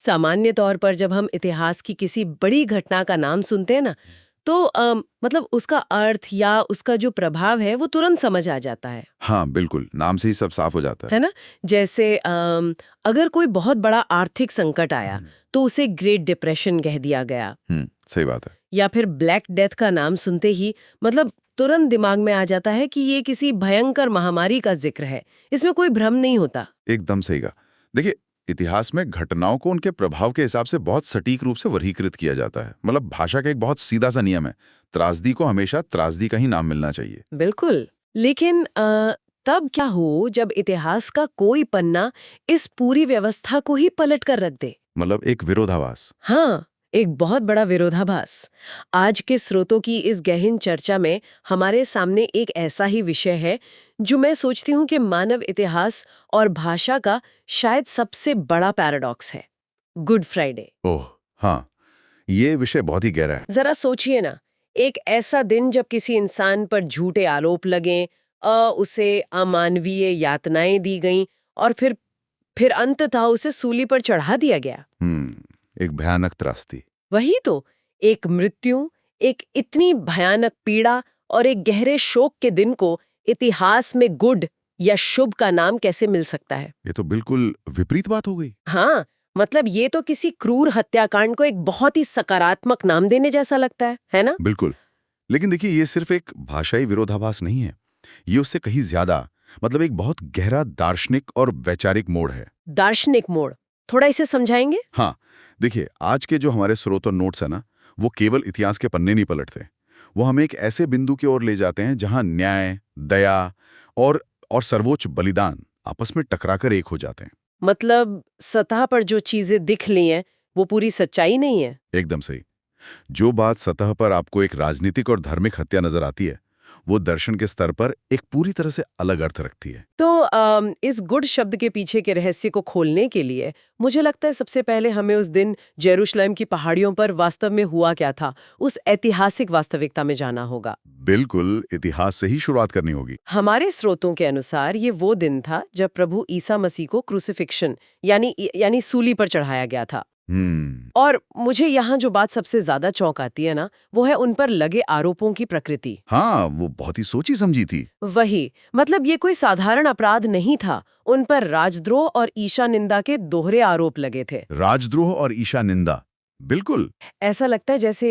सामान्य तौर पर जब हम इतिहास की किसी बड़ी घटना का नाम सुनते हैं ना, तो मतलब उसका अर्थ या उसका जो प्रभाव है वो तुरंत समझ आ जाता हाँ बिल्कुल, नाम से ही सब साफ हो जाता है। है ना? जैसे अगर कोई बहुत बड़ा आर्थिक संकट आया, तो उसे ग्रेट डिप्रेशन कह दिया गया। सही बात है। या फिर ब्लैक डेथ का नाम सुनते ही मतलब तुरंत दिमाग में आ जाता है कि ये किसी भयंकर महामारी का जिक्र है। इसमें कोई भ्रम नहीं होता। एकदम सही कहा। देखिए, इतिहास में घटनाओं को उनके प्रभाव के हिसाब से बहुत सटीक रूप से वर्गीकृत किया जाता है। मतलब भाषा का एक बहुत सीधा सा नियम है, त्रासदी को हमेशा त्रासदी का ही नाम मिलना चाहिए। बिल्कुल। लेकिन तब क्या हो जब इतिहास का कोई पन्ना इस पूरी व्यवस्था को ही पलट कर रख दे? मतलब एक विरोधाभास। हाँ, एक बहुत बड़ा विरोधाभास। आज के स्रोतों की इस गहन चर्चा में हमारे सामने एक ऐसा ही विषय है जो मैं सोचती हूँ कि मानव इतिहास और भाषा का शायद सबसे बड़ा पैराडॉक्स है। Good Friday. ओह हाँ, ये विषय बहुत ही गहरा है। जरा सोचिए ना, एक ऐसा दिन जब किसी इंसान पर झूठे आरोप लगें, उसे अमानवीय यातनाएं दी गईं और फिर अंततः उसे सूली पर चढ़ा दिया गया। एक भयानक त्रासदी। वही तो, एक मृत्यु, एक इतनी भयानक पीड़ा और एक गहरे शोक के दिन को इतिहास में गुड या शुभ का नाम कैसे मिल सकता है? ये तो बिल्कुल विपरीत बात हो गई। हाँ, मतलब ये तो किसी क्रूर हत्याकांड को एक बहुत ही सकारात्मक नाम देने जैसा लगता है ना? बिल्कुल। लेकिन देखिए, ये सिर्फ एक भाषाई विरोधाभास नहीं है, ये उससे कहीं ज्यादा, मतलब एक बहुत गहरा दार्शनिक और वैचारिक मोड़ है। दार्शनिक मोड़, थोड़ा इसे समझाएंगे? हाँ, देखिए, आज के जो हमारे स्रोत और नोट्स है ना, वो केवल इतिहास के पन्ने नहीं पलटते। वो हमें एक ऐसे बिंदु की ओर ले जाते हैं जहां न्याय, दया और सर्वोच्च बलिदान आपस में टकराकर एक हो जाते हैं। मतलब सतह पर जो चीजें दिख ली हैं, वो पूरी सच्चाई नहीं है। एकदम सही। जो बात सतह पर आपको एक राजनीतिक और धार्मिक हत्या नजर आती है, वो दर्शन के स्तर पर एक पूरी तरह से अलग अर्थ रखती है। तो इस गुड शब्द के पीछे के रहस्य को खोलने के लिए मुझे लगता है सबसे पहले हमें उस दिन यरूशलेम की पहाड़ियों पर वास्तव में हुआ क्या था, उस ऐतिहासिक वास्तविकता में जाना होगा। बिल्कुल, इतिहास से ही शुरुआत करनी होगी। हमारे स्रोतों के अनुसार ये वो दिन था जब प्रभु ईसा मसीह को क्रूसिफिक्शन यानी सूली पर चढ़ाया गया था। हम्म। और मुझे यहाँ जो बात सबसे ज्यादा चौंक आती है ना, वो है उन पर लगे आरोपों की प्रकृति। हाँ, वो बहुत ही सोची समझी थी। वही, मतलब ये कोई साधारण अपराध नहीं था। उन पर राजद्रोह और ईशा निंदा के दोहरे आरोप लगे थे। राजद्रोह और ईशा निंदा, बिल्कुल। ऐसा लगता है जैसे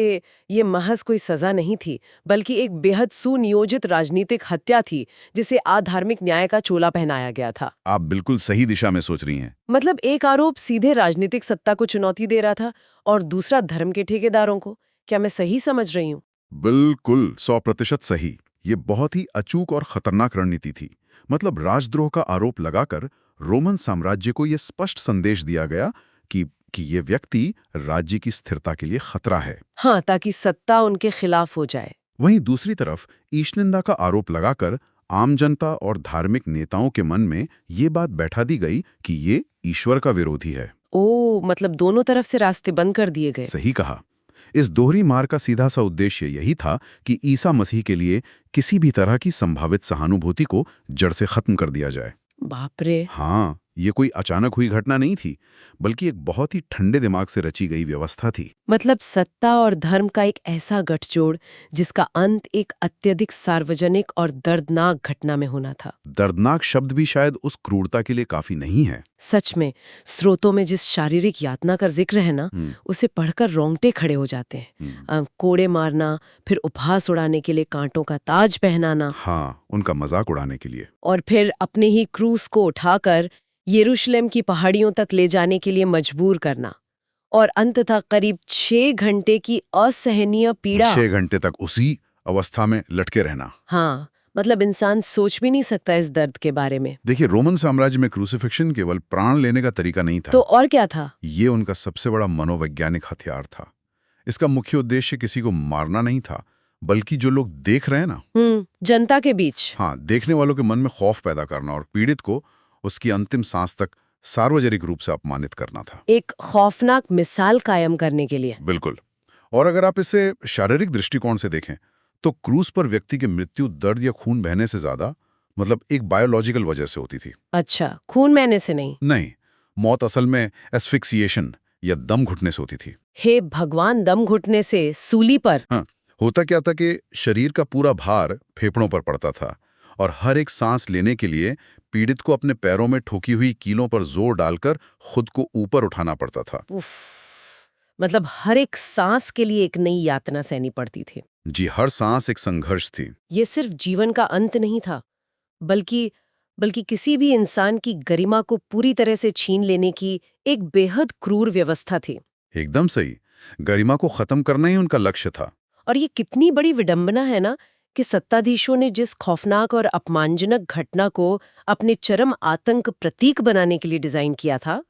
ये महज कोई सजा नहीं थी, बल्कि एक बेहद सुनियोजित राजनीतिक हत्या थी जिसे अधार्मिक न्याय का चोला पहनाया गया था। आप बिल्कुल सही दिशा में सोच रही हैं। मतलब एक आरोप सीधे राजनीतिक सत्ता को चुनौती दे रहा था और दूसरा धर्म के ठेकेदारों को। क्या मैं सही समझ रही हूँ? बिल्कुल 100% सही। ये बहुत ही अचूक और खतरनाक रणनीति थी। मतलब राजद्रोह का आरोप लगाकर रोमन साम्राज्य को यह स्पष्ट संदेश दिया गया कि ये व्यक्ति राज्य की स्थिरता के लिए खतरा है। हाँ, ताकि सत्ता उनके खिलाफ हो जाए। वहीं दूसरी तरफ ईशनिंदा का आरोप लगाकर आम जनता और धार्मिक नेताओं के मन में ये बात बैठा दी गई कि ये ईश्वर का विरोधी है। ओ, मतलब दोनों तरफ से रास्ते बंद कर दिए गए। सही कहा। इस दोहरी मार का सीधा सा उद्देश्य यही था कि ईसा मसीह के लिए किसी भी तरह की संभावित सहानुभूति को जड़ से खत्म कर दिया जाए। बाप रे। हाँ, ये कोई अचानक हुई घटना नहीं थी, बल्कि एक बहुत ही ठंडे दिमाग से रची गई व्यवस्था थी। मतलब सत्ता और धर्म का एक ऐसा गठजोड़ जिसका अंत एक अत्यधिक सार्वजनिक और दर्दनाक घटना में होना था। दर्दनाक शब्द भी शायद उस क्रूरता के लिए काफी नहीं है। सच में, स्रोतों में जिस शारीरिक यातना का जिक्र है ना, उसे पढ़कर रोंगटे खड़े हो जाते हैं। कोड़े मारना, फिर उपहास उड़ाने के लिए कांटों का ताज पहनाना। हाँ, उनका मजाक उड़ाने के लिए। और फिर अपने ही क्रूस को उठाकर यरूशलेम की पहाड़ियों तक ले जाने के लिए मजबूर करना। और अंततः करीब 6 घंटे की असहनीय पीड़ा। 6 घंटे तक उसी अवस्था में लटके रहना। हाँ, मतलब इंसान सोच भी नहीं सकता इस दर्द के बारे में। देखिए, रोमन साम्राज्य में क्रूसिफिक्शन केवल प्राण लेने का तरीका नहीं था। तो और क्या था? ये उनका सबसे बड़ा मनोवैज्ञानिक हथियार था। इसका मुख्य उद्देश्य किसी को मारना नहीं था, बल्कि जो लोग देख रहे हैं ना, जनता के बीच। हाँ, देखने वालों के मन में खौफ पैदा करना और पीड़ित को उसकी अंतिम सांस तक सार्वजनिक रूप से अपमानित करना था। एक खौफनाक मिसाल कायम करने के लिए। बिल्कुल। और अगर आप इसे शारीरिक दृष्टिकोण से देखें, तो क्रूस पर व्यक्ति की मृत्यु दर्द या खून बहने से ज्यादा, मतलब एक बायोलॉजिकल वजह से होती थी। अच्छा, खून बहने से नहीं? नहीं, मौत असल में एस्फिक्सिएशन या दम घुटने से होती थी। हे भगवान, दम घुटने से सूली पर? हाँ, होता क्या था कि शरीर का पूरा भार फेफड़ों पर पड़ता था और हर एक सांस लेने के लिए पीड़ित को अपने पैरों में ठोकी हुई कीलों पर जोर डालकर खुद को ऊपर उठाना पड़ता था। उफ, मतलब हर एक सांस के लिए एक नई यातना सहनी पड़ती थी। जी, हर सांस एक संघर्ष थी। ये सिर्फ जीवन का अंत नहीं था, बल्कि बल्कि किसी भी इंसान की गरिमा को पूरी तरह से छीन लेने की एक बेहद क्रूर व्यवस्था थी। एकदम सही। गरिमा को खत्म करना ही उनका लक्ष्य था। और ये कितनी बड़ी विडंबना है ना कि सत्ताधीशों ने जिस खौफनाक और अपमानजनक घटना को अपने चरम आतंक प्रतीक बनाने के लिए डिजाइन किया था,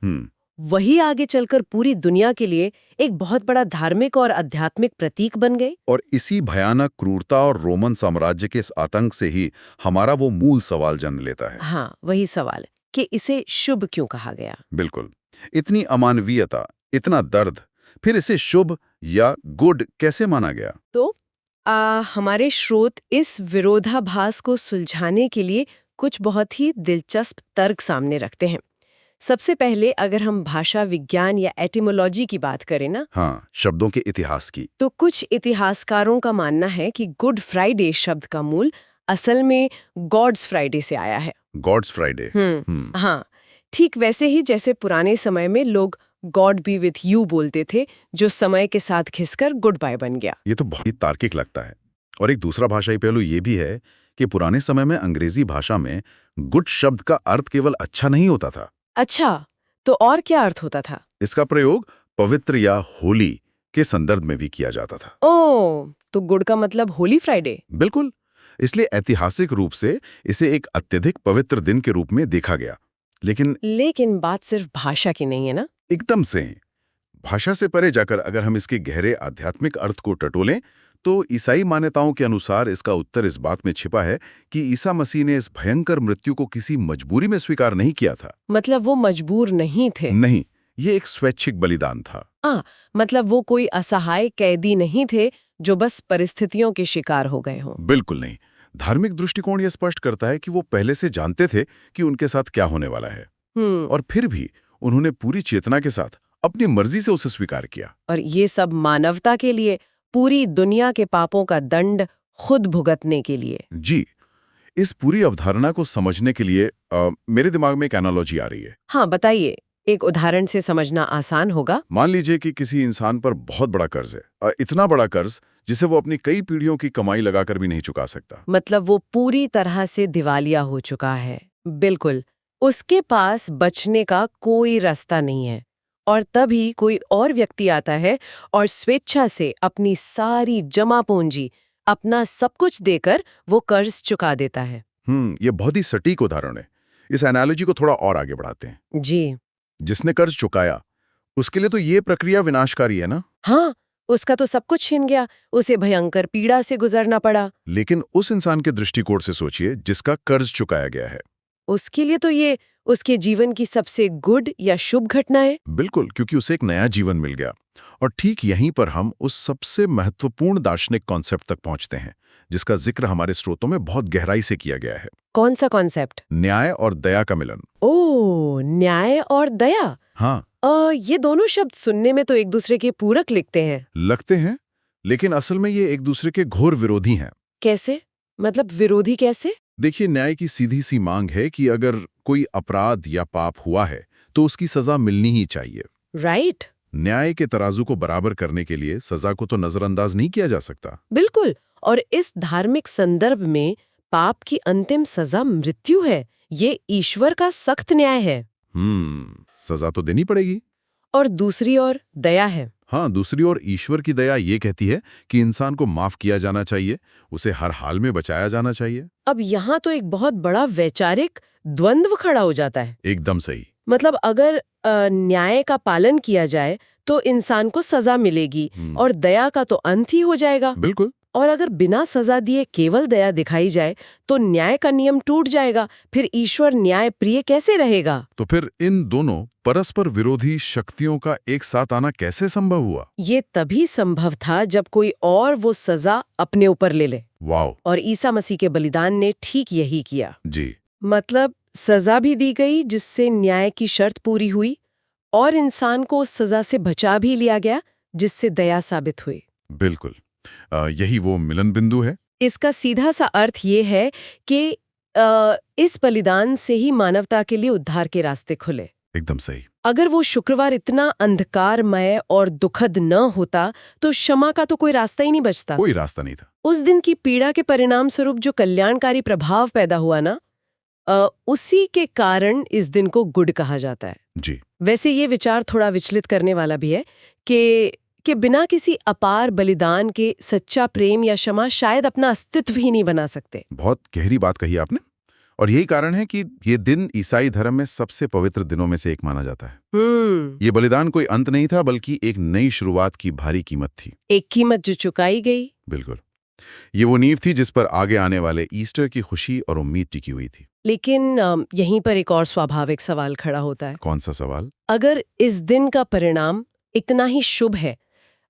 वही आगे चलकर पूरी दुनिया के लिए एक बहुत बड़ा धार्मिक और आध्यात्मिक प्रतीक बन गए। और इसी भयानक क्रूरता और रोमन साम्राज्य के इस आतंक से ही हमारा वो मूल सवाल जन्म लेता है। हाँ, वही सवाल है कि इसे शुभ क्यों कहा गया। बिल्कुल। इतनी अमानवीयता, इतना दर्द, फिर इसे शुभ या गुड कैसे माना गया? तो हमारे स्रोत इस विरोधाभास को सुलझाने के लिए कुछ बहुत ही दिलचस्प तर्क सामने रखते हैं। सबसे पहले अगर हम भाषा विज्ञान या एटिमोलॉजी की बात करें ना, हाँ, शब्दों के इतिहास की। तो कुछ इतिहासकारों का मानना है कि गुड फ्राइडे शब्द का मूल असल में गॉड्स फ्राइडे से आया है। Gods Friday. हाँ, ठीक वैसे ही जैसे पुराने समय में लोग गॉड बी विथ यू बोलते थे, जो समय के साथ घिसकर गुड बाय बन गया। ये तो बहुत ही तार्किक लगता है। और एक दूसरा भाषाई पहलू ये भी है कि पुराने समय में अंग्रेजी भाषा में गुड शब्द का अर्थ केवल अच्छा नहीं होता था। अच्छा, तो और क्या अर्थ होता था? इसका प्रयोग पवित्र या होली के संदर्भ में भी किया जाता था। ओह, तो गुड का मतलब होली फ्राइडे। बिल्कुल। इसलिए ऐतिहासिक रूप से इसे एक अत्यधिक पवित्र दिन के रूप में देखा गया। लेकिन बात सिर्फ भाषा की नहीं है ना। एकदम से भाषा से परे जाकर अगर हम इसके गहरे आध्यात्मिक अर्थ को टटोलें तो ईसाई मान्यताओं के अनुसार इसका उत्तर इस बात में छिपा है कि ईसा मसीह ने इस भयंकर मृत्यु को किसी मजबूरी में स्वीकार नहीं किया था। मतलब वो मजबूर नहीं थे। नहीं, ये एक स्वैच्छिक बलिदान था। मतलब वो कोई असहाय कैदी नहीं थे जो बस परिस्थितियों के शिकार हो गए हों। बिल्कुल नहीं। धार्मिक दृष्टिकोण यह स्पष्ट करता है कि वो पहले से जानते थे कि उनके साथ क्या होने वाला है। और फिर भी उन्होंने पूरी चेतना के साथ अपनी मर्जी से उसे स्वीकार किया। और ये सब मानवता के लिए, पूरी दुनिया के पापों का दंड खुद भुगतने के लिए। जी, इस पूरी अवधारणा को समझने के लिए मेरे दिमाग में एक एनालॉजी आ रही है। हाँ, बताइए। एक उदाहरण से समझना आसान होगा। मान लीजिए कि किसी इंसान पर बहुत बड़ा कर्ज है, इतना बड़ा कर्ज जिसे वो अपनी कई पीढ़ियों की कमाई लगाकर भी नहीं चुका सकता। मतलब वो पूरी तरह से दिवालिया हो चुका है। बिल्कुल, उसके पास बचने का कोई रास्ता नहीं है। और तभी कोई और व्यक्ति आता है और स्वेच्छा से अपनी सारी जमा पूंजी, अपना सब कुछ देकर वो कर्ज चुका देता है। ये बहुत ही सटीक उदाहरण है। इस एनालॉजी को थोड़ा और आगे बढ़ाते हैं। जी। जिसने कर्ज चुकाया, उसके लिए तो ये प्रक्रिया विनाशकारी है ना? हाँ, उसका तो सब कुछ छिन गया, उसे भयंकर पीड़ा से गुजरना पड़ा। लेकिन उस इंसान के दृष्टिकोण से सोचिए जिसका कर्ज चुकाया गया है। उसके लिए तो ये उसके जीवन की सबसे गुड या शुभ घटना है। बिल्कुल, क्योंकि उसे एक नया जीवन मिल गया। और ठीक यहीं पर हम उस सबसे महत्वपूर्ण दार्शनिक कॉन्सेप्ट तक पहुंचते हैं जिसका जिक्र हमारे स्रोतों में बहुत गहराई से किया गया है। कौन सा कॉन्सेप्ट? न्याय और दया का मिलन। ओह, न्याय और दया। हाँ, ये दोनों शब्द सुनने में तो एक दूसरे के पूरक लगते हैं, लेकिन असल में ये एक दूसरे के घोर विरोधी हैं। कैसे? मतलब विरोधी कैसे? देखिए, न्याय की सीधी सी मांग है कि अगर कोई अपराध या पाप हुआ है तो उसकी सजा मिलनी ही चाहिए। राइट। न्याय के तराजू को बराबर करने के लिए सजा को तो नजरअंदाज नहीं किया जा सकता। बिल्कुल। और इस धार्मिक संदर्भ में पाप की अंतिम सजा मृत्यु है। ये ईश्वर का सख्त न्याय है। सजा तो देनी पड़ेगी। और दूसरी ओर दया है। हाँ, दूसरी ओर ईश्वर की दया ये कहती है कि इंसान को माफ किया जाना चाहिए, उसे हर हाल में बचाया जाना चाहिए। अब यहाँ तो एक बहुत बड़ा वैचारिक द्वंद्व खड़ा हो जाता है। एकदम सही। मतलब अगर न्याय का पालन किया जाए तो इंसान को सजा मिलेगी और दया का तो अंत ही हो जाएगा। बिल्कुल। और अगर बिना सजा दिए केवल दया दिखाई जाए तो न्याय का नियम टूट जाएगा। फिर ईश्वर न्याय प्रिय कैसे रहेगा? तो फिर इन दोनों परस्पर विरोधी शक्तियों का एक साथ आना कैसे संभव हुआ? ये तभी संभव था जब कोई और वो सजा अपने ऊपर ले ले। वाह। और ईसा मसीह के बलिदान ने ठीक यही किया। जी। मतलब सजा भी दी गई जिससे न्याय की शर्त पूरी हुई, और इंसान को उस सजा से बचा भी लिया गया जिससे दया साबित हुई। बिल्कुल। यही वो मिलन बिंदु है। इसका सीधा सा अर्थ ये है कि इस बलिदान से ही मानवता के लिए उद्धार के रास्ते खुले। एकदम सही। अगर वो शुक्रवार इतना अंधकारमय और दुखद न होता तो क्षमा का तो कोई रास्ता ही नहीं बचता। कोई रास्ता नहीं था। उस दिन की पीड़ा के परिणाम स्वरूप जो कल्याणकारी प्रभाव पैदा हुआ ना, उसी के कारण इस दिन को गुड कहा जाता है। जी। वैसे ये विचार थोड़ा विचलित करने वाला भी है कि बिना किसी अपार बलिदान के सच्चा प्रेम या क्षमा शायद अपना अस्तित्व ही नहीं बना सकते। बहुत गहरी बात कही आपने। और यही कारण है कि ये दिन ईसाई धर्म में सबसे पवित्र दिनों में से एक माना जाता है। ये बलिदान कोई अंत नहीं था, बल्कि एक नई शुरुआत की भारी कीमत थी। एक कीमत जो चुकाई गई। बिल्कुल। ये वो नींव थी जिस पर आगे आने वाले ईस्टर की खुशी और उम्मीद टिकी हुई थी। लेकिन यहीं पर एक और स्वाभाविक सवाल खड़ा होता है। कौन सा सवाल? अगर इस दिन का परिणाम इतना ही शुभ है,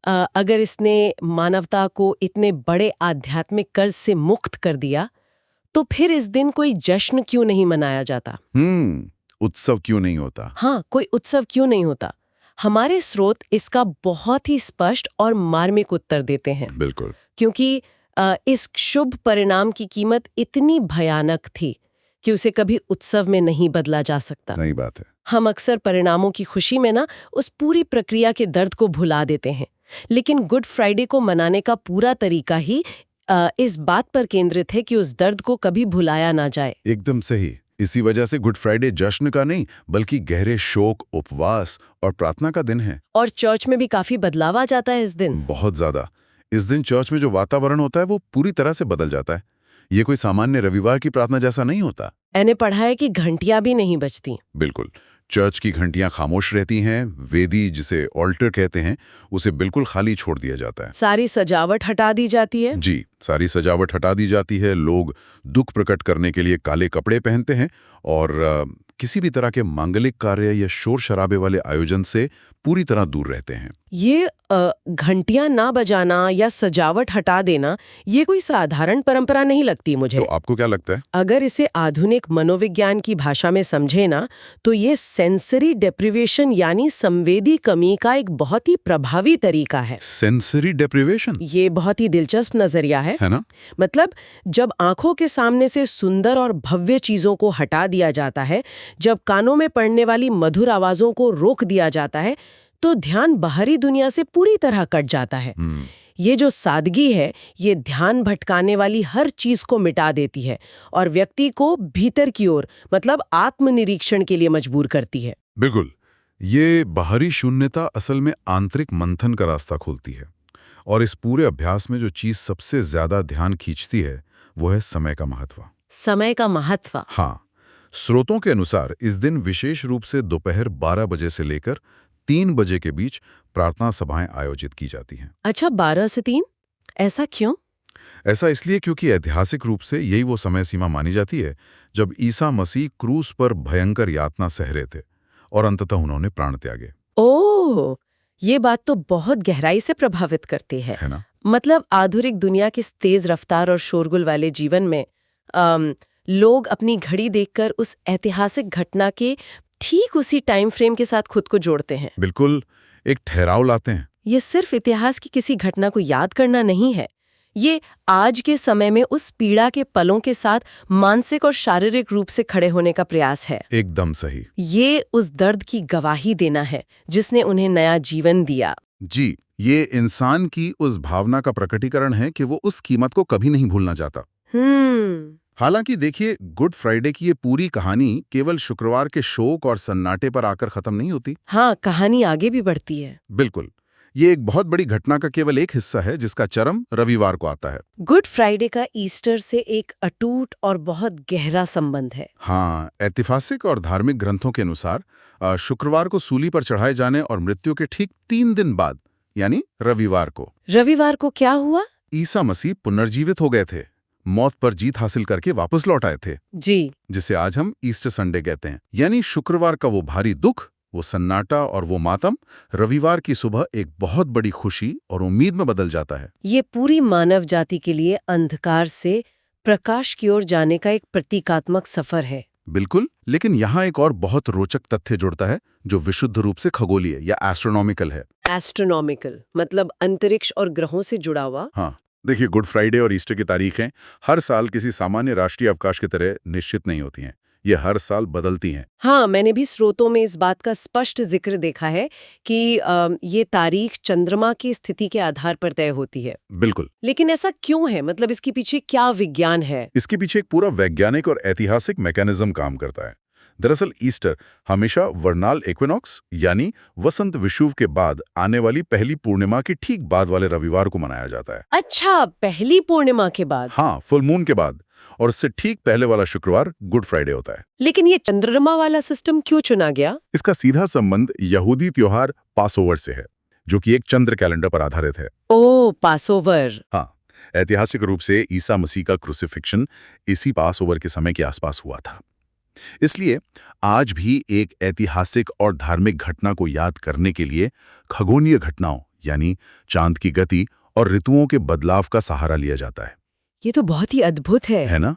अगर इसने मानवता को इतने बड़े आध्यात्मिक कर्ज से मुक्त कर दिया, तो फिर इस दिन कोई जश्न क्यों नहीं मनाया जाता? उत्सव क्यों नहीं होता? हाँ, कोई उत्सव क्यों नहीं होता? हमारे स्रोत इसका बहुत ही स्पष्ट और मार्मिक उत्तर देते हैं। बिल्कुल। क्योंकि इस शुभ परिणाम की कीमत इतनी भयानक थी कि उसे कभी उत्सव में नहीं बदला जा सकता। सही बात है। हम अक्सर परिणामों की खुशी में ना उस पूरी प्रक्रिया के दर्द को भुला देते हैं, लेकिन गुड फ्राइडे को मनाने का पूरा तरीका ही इस बात पर केंद्रित है कि उस दर्द को कभी भुलाया ना जाए। एकदम सही। इसी वजह से गुड फ्राइडे जश्न का नहीं, बल्कि गहरे शोक, उपवास और प्रार्थना का दिन है। और चर्च में भी काफी बदलाव आ जाता है इस दिन। बहुत ज्यादा। इस दिन चर्च में जो वातावरण होता है वो पूरी तरह से बदल जाता है। ये कोई सामान्य रविवार की प्रार्थना जैसा नहीं होता। मैंने पढ़ा है कि घंटियां भी नहीं बजती। बिल्कुल। चर्च की घंटियां खामोश रहती हैं। वेदी, जिसे ऑल्टर कहते हैं, उसे बिल्कुल खाली छोड़ दिया जाता है। सारी सजावट हटा दी जाती है। जी, सारी सजावट हटा दी जाती है। लोग दुख प्रकट करने के लिए काले कपड़े पहनते हैं और किसी भी तरह के मांगलिक कार्य या शोर शराबे वाले आयोजन से पूरी तरह दूर रहते हैं। ये घंटियां ना बजाना या सजावट हटा देना, ये कोई साधारण परंपरा नहीं लगती मुझे। तो आपको क्या लगता है? अगर इसे आधुनिक मनोविज्ञान की भाषा में समझे ना, तो ये सेंसरी डेप्रिवेशन यानी संवेदी कमी का एक बहुत ही प्रभावी तरीका है। Sensory deprivation? ये बहुत ही दिलचस्प नजरिया है ना? मतलब जब आंखों के सामने से सुंदर और भव्य चीजों को हटा दिया जाता है, जब कानों में पड़ने वाली मधुर आवाजों को रोक दिया जाता है, तो ध्यान बाहरी दुनिया से पूरी तरह कट जाता है। ये जो सादगी है, ये ध्यान भटकाने वाली हर चीज को मिटा देती है और व्यक्ति को भीतर की ओर, मतलब आत्मनिरीक्षण के लिए मजबूर करती है। बिल्कुल। ये बाहरी शून्यता असल में आंतरिक मंथन का रास्ता खोलती है। और इस पूरे अभ्यास में जो चीज सबसे ज्यादा ध्यान खींचती है, वो है समय का महत्व। समय का महत्व? हाँ। स्रोतों के अनुसार इस दिन विशेष रूप से दोपहर 12 बजे से लेकर 3 बजे के बीच प्रार्थना सभाएं आयोजित की जाती हैं। अच्छा, 12 से 3? ऐसा क्यों? ऐसा इसलिए क्योंकि ऐतिहासिक रूप से यही वो समय सीमा मानी जाती है जब ईसा मसीह क्रूस पर भयंकर यातना सह रहे थे और अंततः उन्होंने प्राण त्यागे। ओह, ये बात तो बहुत गहराई से प्रभावित करती है ना? मतलब आधुनिक दुनिया की तेज रफ्तार और शोरगुल वाले जीवन में लोग अपनी घड़ी देखकर उस ऐतिहासिक घटना के ठीक उसी टाइम फ्रेम के साथ खुद को जोड़ते हैं। बिल्कुल, एक ठहराव लाते हैं। ये सिर्फ इतिहास की किसी घटना को याद करना नहीं है, ये आज के समय में उस पीड़ा के पलों के साथ मानसिक और शारीरिक रूप से खड़े होने का प्रयास है। एकदम सही। ये उस दर्द की गवाही देना है जिसने उन्हें नया जीवन दिया। जी, ये इंसान की उस भावना का प्रकटीकरण है कि वो उस कीमत को कभी नहीं भूलना चाहता। हालांकि देखिए, गुड फ्राइडे की ये पूरी कहानी केवल शुक्रवार के शोक और सन्नाटे पर आकर खत्म नहीं होती। हाँ, कहानी आगे भी बढ़ती है। बिल्कुल। ये एक बहुत बड़ी घटना का केवल एक हिस्सा है जिसका चरम रविवार को आता है। गुड फ्राइडे का ईस्टर से एक अटूट और बहुत गहरा संबंध है। हाँ, ऐतिहासिक और धार्मिक ग्रंथों के अनुसार शुक्रवार को सूली पर चढ़ाए जाने और मृत्यु के ठीक 3 दिन बाद, यानी रविवार को क्या हुआ? ईसा मसीह पुनर्जीवित हो गए थे। मौत पर जीत हासिल करके वापस लौट आए थे। जी, जिसे आज हम ईस्टर संडे कहते हैं। यानी शुक्रवार का वो भारी दुख, वो सन्नाटा और वो मातम रविवार की सुबह एक बहुत बड़ी खुशी और उम्मीद में बदल जाता है। ये पूरी मानव जाति के लिए अंधकार से प्रकाश की ओर जाने का एक प्रतीकात्मक सफर है। बिल्कुल, लेकिन यहाँ एक और बहुत रोचक तथ्य जुड़ता है जो विशुद्ध रूप से खगोलीय या एस्ट्रोनॉमिकल है। एस्ट्रोनॉमिकल मतलब अंतरिक्ष और ग्रहों से जुड़ा हुआ। हाँ, देखिए, गुड फ्राइडे और ईस्टर की तारीखें हर साल किसी सामान्य राष्ट्रीय अवकाश की तरह निश्चित नहीं होती हैं। ये हर साल बदलती हैं। हाँ, मैंने भी स्रोतों में इस बात का स्पष्ट जिक्र देखा है कि ये तारीख चंद्रमा की स्थिति के आधार पर तय होती है। बिल्कुल। लेकिन ऐसा क्यों है? मतलब इसके पीछे क्या विज्ञान है? इसके पीछे एक पूरा वैज्ञानिक और ऐतिहासिक मैकेनिज्म काम करता है। दरअसल ईस्टर हमेशा वर्नाल इक्विनॉक्स यानी वसंत विषुव के बाद आने वाली पहली पूर्णिमा की ठीक बाद वाले रविवार को मनाया जाता है। अच्छा, पहली पूर्णिमा के बाद। हाँ, फुल मून के बाद, और उससे ठीक पहले वाला शुक्रवार गुड फ्राइडे होता है। लेकिन ये चंद्रमा वाला सिस्टम क्यों चुना गया? इसका सीधा संबंध यहूदी त्योहार पासओवर से है, जो कि एक चंद्र कैलेंडर पर आधारित है। ओ, पासओवर। हाँ, ऐतिहासिक रूप से ईसा मसीह का क्रूसिफिक्शन इसी पासओवर के समय के आसपास हुआ था। इसलिए आज भी एक ऐतिहासिक और धार्मिक घटना को याद करने के लिए खगोलीय घटनाओं यानी चांद की गति और ऋतुओं के बदलाव का सहारा लिया जाता है। ये तो बहुत ही अद्भुत है। है ना?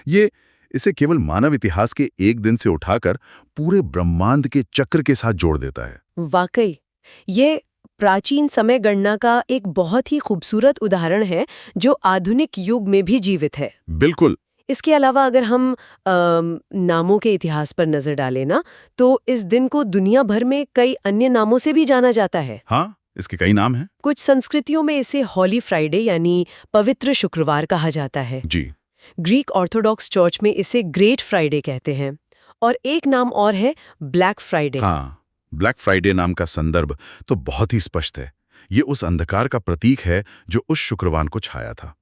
ये इसे केवल मानव इतिहास के एक दिन से उठाकर पूरे ब्रह्मांड के चक्र के साथ जोड़ देता है। वाकई, ये प्राचीन समय गणना का एक बहुत ही खूबसूरत उदाहरण है जो आधुनिक युग में भी जीवित है। बिल्कुल। इसके अलावा अगर हम नामों के इतिहास पर नजर डालें ना, तो इस दिन को दुनिया भर में कई अन्य नामों से भी जाना जाता है। हाँ, इसके कई नाम हैं। कुछ संस्कृतियों में इसे हॉली फ्राइडे यानी पवित्र शुक्रवार कहा जाता है। जी। ग्रीक ऑर्थोडॉक्स चर्च में इसे ग्रेट फ्राइडे कहते हैं। और एक नाम और है ब्लैक फ्राइडे। हाँ, ब्लैक फ्राइडे नाम का संदर्भ तो बहुत ही स्पष्ट है। ये उस अंधकार का प्रतीक है जो उस शुक्रवार को छाया था।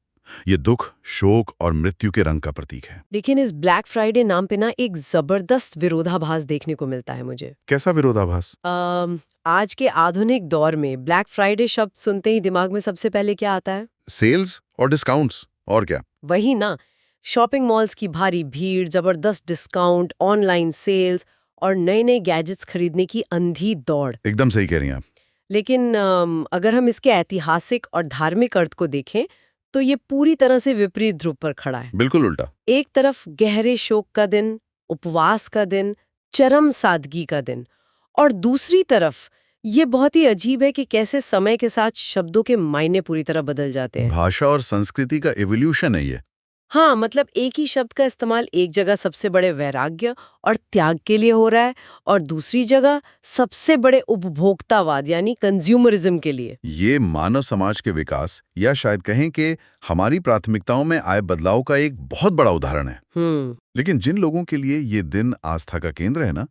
ये दुख, शोक और मृत्यु के रंग का प्रतीक है। लेकिन इस ब्लैक फ्राइडे नाम पे ना एक जबरदस्त विरोधाभास देखने को मिलता है मुझे। कैसा विरोधाभास? आज के आधुनिक दौर में ब्लैक फ्राइडे शब्द सुनते ही दिमाग में सबसे पहले क्या आता है? सेल्स और डिस्काउंट्स, और क्या? वही ना, शॉपिंग मॉल्स की भारी भीड़, जबरदस्त डिस्काउंट, ऑनलाइन सेल्स और नए नए गैजेट्स खरीदने की अंधी दौड़। एकदम सही कह रही हैं आप। लेकिन अगर हम इसके ऐतिहासिक और धार्मिक अर्थ को देखें तो ये पूरी तरह से विपरीत ध्रुव पर खड़ा है। बिल्कुल उल्टा। एक तरफ गहरे शोक का दिन, उपवास का दिन, चरम सादगी का दिन, और दूसरी तरफ ये बहुत ही अजीब है कि कैसे समय के साथ शब्दों के मायने पूरी तरह बदल जाते हैं। भाषा और संस्कृति का एवोल्यूशन है ये। हाँ, मतलब एक ही शब्द का इस्तेमाल एक जगह सबसे बड़े वैराग्य और त्याग के लिए हो रहा है और दूसरी जगह सबसे बड़े उपभोक्तावाद यानी कंज्यूमरिज्म के लिए। ये मानव समाज के विकास या शायद कहें कि हमारी प्राथमिकताओं में आए बदलाव का एक बहुत बड़ा उदाहरण है। लेकिन जिन लोगों के लिए ये दिन आस्था का केंद्र है ना,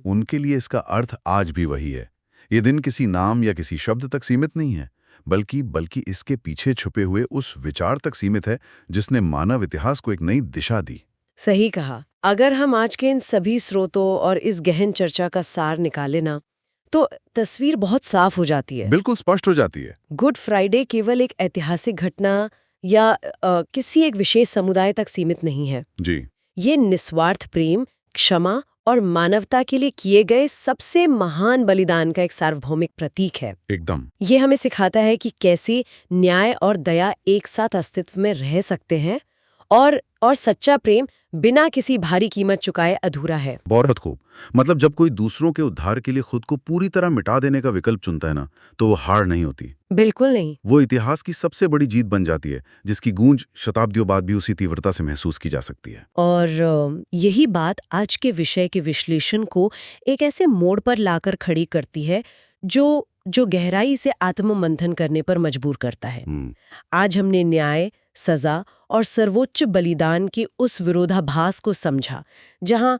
उनके लिए इसका अर्थ आज भी वही है। ये दिन किसी नाम या किसी शब्द तक सीमित नहीं है, बल्कि इसके पीछे छुपे हुए उस विचार तक सीमित है जिसने मानव इतिहास को एक नई दिशा दी। सही कहा। अगर हम आज के इन सभी स्रोतों और इस गहन चर्चा का सार निकालें ना, तो तस्वीर बहुत साफ हो जाती है। बिल्कुल स्पष्ट हो जाती है। गुड फ्राइडे केवल एक ऐतिहासिक घटना या किसी एक विशेष समुदाय तक सीमित नहीं है। जी। ये निस्वार्थ प्रेम, क्षमा और मानवता के लिए किए गए सबसे महान बलिदान का एक सार्वभौमिक प्रतीक है। एकदम। ये हमें सिखाता है कि कैसे न्याय और दया एक साथ अस्तित्व में रह सकते हैं और सच्चा प्रेम बिना किसी भारी कीमत चुकाए अधूरा है। बहुत खूब। मतलब जब कोई दूसरों के उद्धार के लिए खुद को पूरी तरह मिटा देने का विकल्प चुनता है ना, तो वो हार नहीं होती। बिल्कुल नहीं। वो इतिहास की सबसे बड़ी जीत बन जाती है, जिसकी गूंज शताब्दियों बाद भी उसी तीव्रता से महसूस की जा सकती है। और यही बात आज के विषय के विश्लेषण को एक ऐसे मोड़ पर लाकर खड़ी करती है जो गहराई से आत्ममंथन करने पर मजबूर करता है। आज हमने न्याय, सजा और सर्वोच्च बलिदान के उस विरोधाभास को समझा, जहां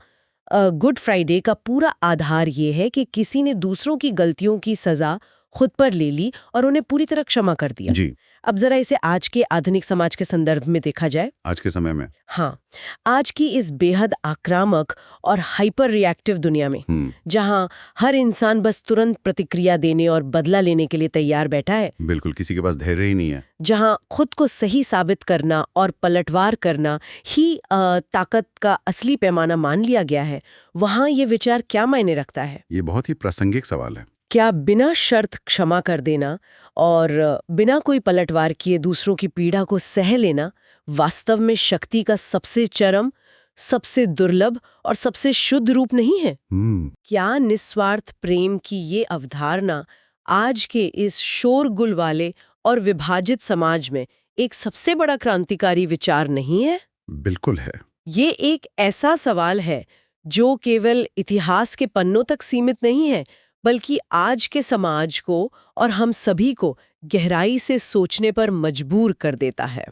गुड फ्राइडे का पूरा आधार ये है कि किसी ने दूसरों की गलतियों की सजा खुद पर ले ली और उन्हें पूरी तरह क्षमा कर दिया। जी। अब जरा इसे आज के आधुनिक समाज के संदर्भ में देखा जाए। आज के समय में? हाँ, आज की इस बेहद आक्रामक और हाइपर रिएक्टिव दुनिया में, जहां हर इंसान बस तुरंत प्रतिक्रिया देने और बदला लेने के लिए तैयार बैठा है। बिल्कुल, किसी के पास धैर्य ही नहीं है। जहां खुद को सही साबित करना और पलटवार करना ही ताकत का असली पैमाना मान लिया गया है, वहां ये विचार क्या मायने रखता है? ये बहुत ही प्रासंगिक सवाल है। क्या बिना शर्त क्षमा कर देना और बिना कोई पलटवार किए दूसरों की पीड़ा को सह लेना वास्तव में शक्ति का सबसे चरम, सबसे दुर्लभ और सबसे शुद्ध रूप नहीं है? क्या निस्वार्थ प्रेम की ये अवधारणा आज के इस शोरगुल वाले और विभाजित समाज में एक सबसे बड़ा क्रांतिकारी विचार नहीं है? बिल्कुल है। ये एक ऐसा सवाल है जो केवल इतिहास के पन्नों तक सीमित नहीं है, बल्कि आज के समाज को और हम सभी को गहराई से सोचने पर मजबूर कर देता है।